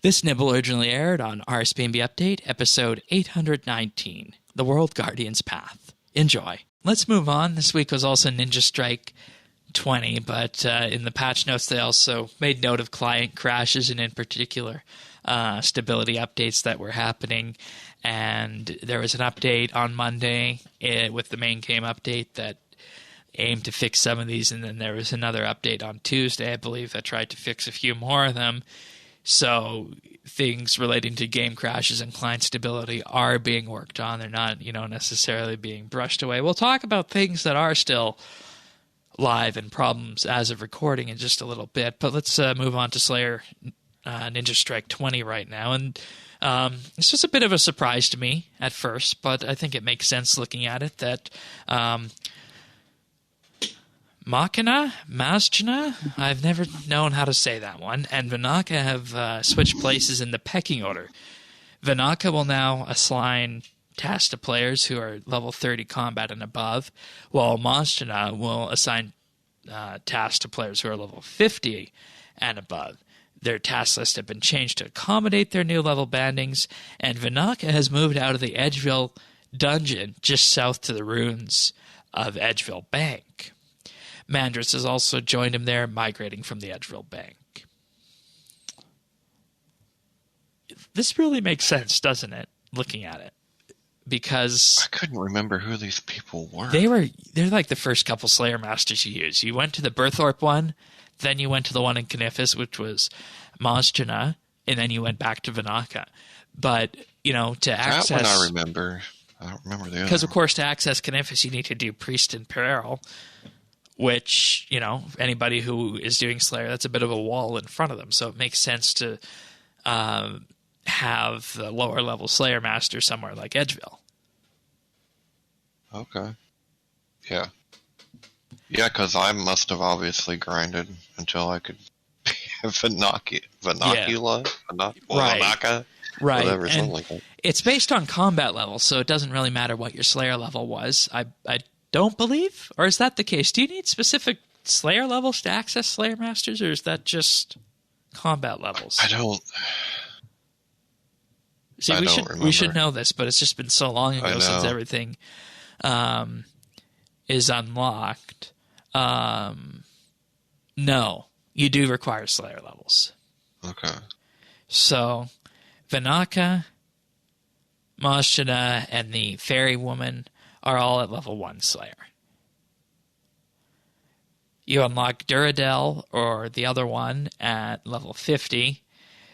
This nibble originally aired on RSBANDB Update, episode 819, The World Guardian's Path. Enjoy. Let's move on. This week was also Ninja Strike 20, but in the patch notes they also made note of client crashes and in particular stability updates that were happening. And there was an update on Monday with the main game update that aimed to fix some of these, and then there was another update on Tuesday, I believe, that tried to fix a few more of them. So things relating to game crashes and client stability are being worked on. They're not, necessarily being brushed away. We'll talk about things that are still live and problems as of recording in just a little bit. But let's move on to Slayer Ninja Strike 20 right now. And this was a bit of a surprise to me at first, but I think it makes sense looking at it that Mazjana, I've never known how to say that one, and Vinaka have switched places in the pecking order. Vinaka will now assign tasks to players who are level 30 combat and above, while Mazjana will assign tasks to players who are level 50 and above. Their task list have been changed to accommodate their new level bandings, and Vinaka has moved out of the Edgeville dungeon just south to the ruins of Edgeville Bank. Mandris has also joined him there, migrating from the Edgeville Bank. This really makes sense, doesn't it, looking at it? Because I couldn't remember who these people were. They're like the first couple Slayer Masters you use. You went to the Berthorpe one, then you went to the one in Kniphis, which was Mazjana, and then you went back to Vinaka. But, to access... That one I remember. I don't remember the other. Because, of course, to access Kniphis, you need to do Priest in Peril, which, anybody who is doing Slayer, that's a bit of a wall in front of them. So it makes sense to have the lower level Slayer Master somewhere like Edgeville. Okay. Yeah. Yeah, because I must have obviously grinded until I could be a Vinaka, right. Whatever, and something like that. It's based on combat level, so it doesn't really matter what your Slayer level was. I don't believe, or is that the case? Do you need specific Slayer levels to access Slayer Masters, or is that just combat levels? I don't. See, we should know this, but it's just been so long ago since everything is unlocked. No, you do require Slayer levels. Okay. So, Vinaka, Mazjana, and the Fairy Woman are all at level 1 Slayer. You unlock Duradel, or the other one, at level 50.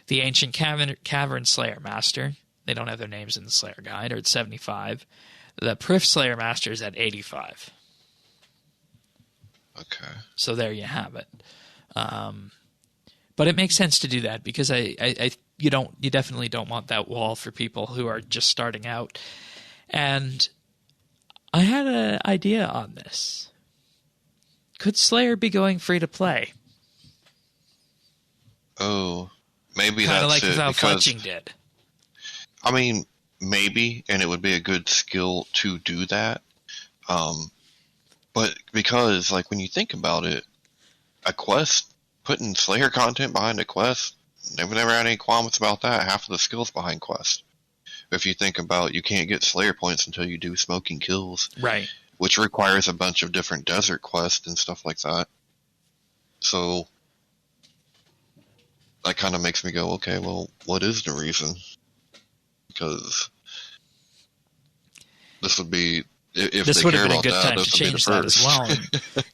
The Ancient Cavern Slayer Master, they don't have their names in the Slayer Guide, are at 75. The Prif Slayer Master is at 85. Okay. So there you have it. But it makes sense to do that because you definitely don't want that wall for people who are just starting out. And I had an idea on this. Could Slayer be going free to play? Oh, maybe kind of that's like it. how Because, fletching did. I mean, maybe, and it would be a good skill to do that. But because, when you think about it, a quest, putting Slayer content behind a quest, never had any qualms about that. Half of the skills behind quest. If you think about, you can't get Slayer points until you do Smoking Kills. Right. Which requires a bunch of different desert quests and stuff like that. So that kind of makes me go, okay, well, what is the reason? Because this would be, if this they would care have been a about good that, time to this would be change the that as first. well.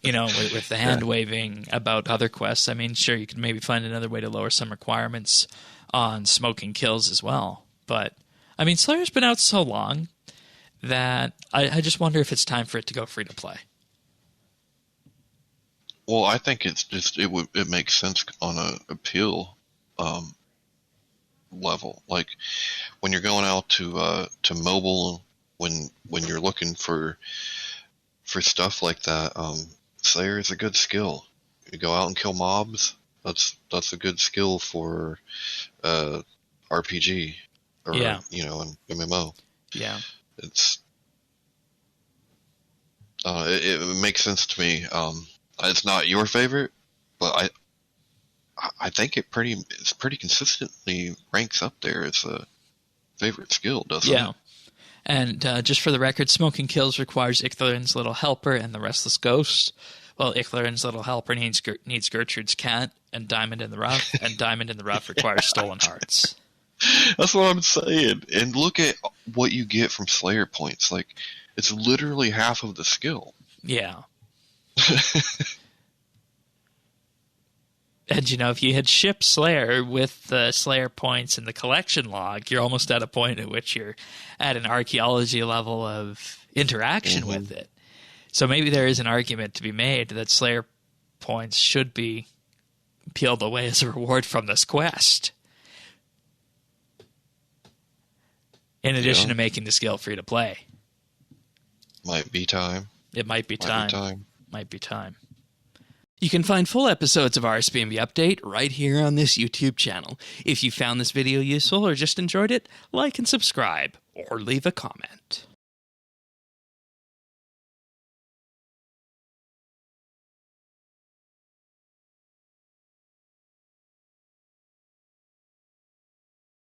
And, with the hand waving about other quests, I mean, sure, you could maybe find another way to lower some requirements on Smoking Kills as well. But, I mean, Slayer's been out so long that I just wonder if it's time for it to go free to play. Well, I think it's just it makes sense on a appeal level. Like when you're going out to mobile, when you're looking for stuff like that, Slayer is a good skill. You go out and kill mobs. That's a good skill for RPG or an MMO. Yeah. It makes sense to me. It's not your favorite, but I think it's pretty consistently ranks up there as a favorite skill, doesn't Yeah. it? And just for the record, Smoking Kills requires Ictherin's Little Helper and the Restless Ghost. Well, Ictherin's Little Helper needs Gertrude's Cat and Diamond in the Rough, and Diamond in the Rough requires Stolen Hearts. That's what I'm saying. And look at what you get from Slayer points. Like, it's literally half of the skill. Yeah. And, if you had shipped Slayer with the Slayer points in the collection log, you're almost at a point at which you're at an archaeology level of interaction with it. So maybe there is an argument to be made that Slayer points should be peeled away as a reward from this quest. In addition to making the skill free to play. Might be time. It might be time. Might be time. You can find full episodes of RSBANDB Update right here on this YouTube channel. If you found this video useful or just enjoyed it, like and subscribe, or leave a comment.